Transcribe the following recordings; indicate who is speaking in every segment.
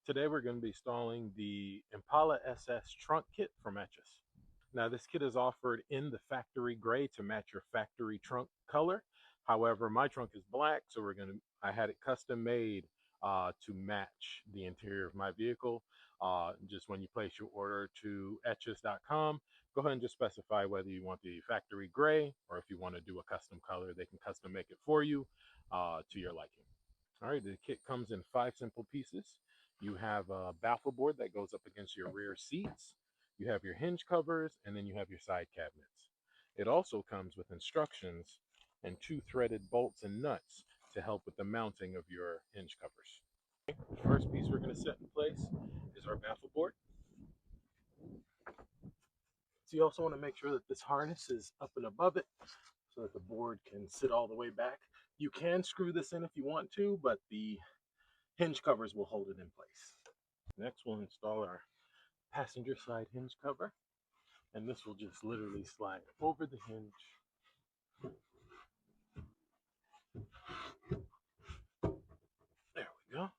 Speaker 1: Today we're going to be installing the Impala SS Trunk Kit from Etchus. Now this kit is offered in the factory gray to match your factory trunk color. However, my trunk is black, so I had it custom made to match the interior of my vehicle. Just when you place your order to Etchus.com, go ahead and just specify whether you want the factory gray or if you want to do a custom color. They can custom make it for you to your liking. All right, the kit comes in 5 simple pieces. You have a baffle board that goes up against your rear seats. You have your hinge covers, and then you have your side cabinets. It also comes with instructions and 2 threaded bolts and nuts to help with the mounting of your hinge covers. The first piece we're going to set in place is our baffle board. So you also want to make sure that this harness is up and above it so that the board can sit all the way back. You can screw this in if you want to, but the hinge covers will hold it in place. Next, we'll install our passenger side hinge cover, and this will just literally slide over the hinge. There we go.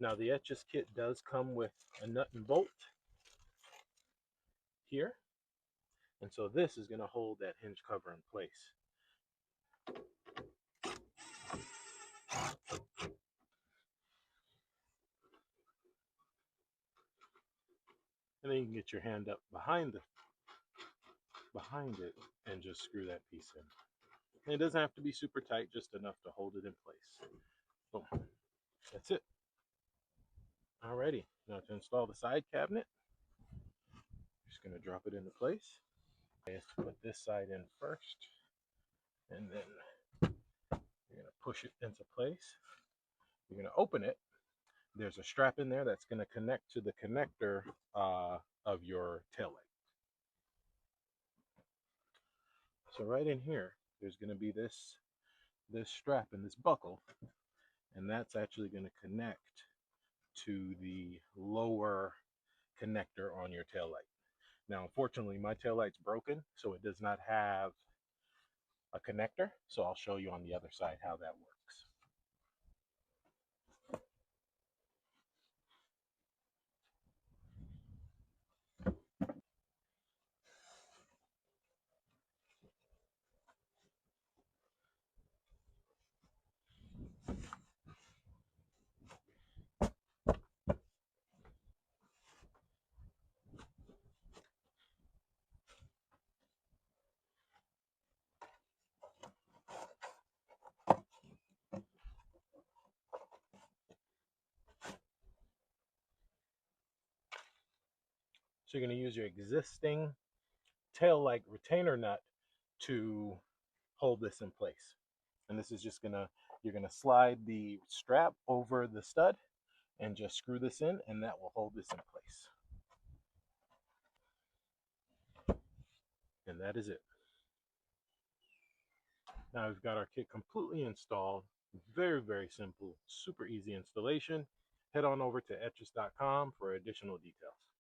Speaker 1: Now the Etchus kit does come with a nut and bolt here, and so this is going to hold that hinge cover in place. And then you can get your hand up behind it and just screw that piece in. And it doesn't have to be super tight, just enough to hold it in place. Boom. That's it. Alrighty, now to install the side cabinet, just going to drop it into place. I have to put this side in first, and then you're going to push it into place. You're going to open it. There's a strap in there that's going to connect to the connector of your taillight. So right in here, there's going to be this strap and this buckle, and that's actually going to connect to the lower connector on your taillight. Now, unfortunately, my taillight's broken, so it does not have a connector. So I'll show you on the other side how that works. So you're going to use your existing taillight retainer nut to hold this in place. And this is just you're gonna slide the strap over the stud and just screw this in, and that will hold this in place. And that is it. Now we've got our kit completely installed. Very, very simple, super easy installation. Head on over to Etchus.com for additional details.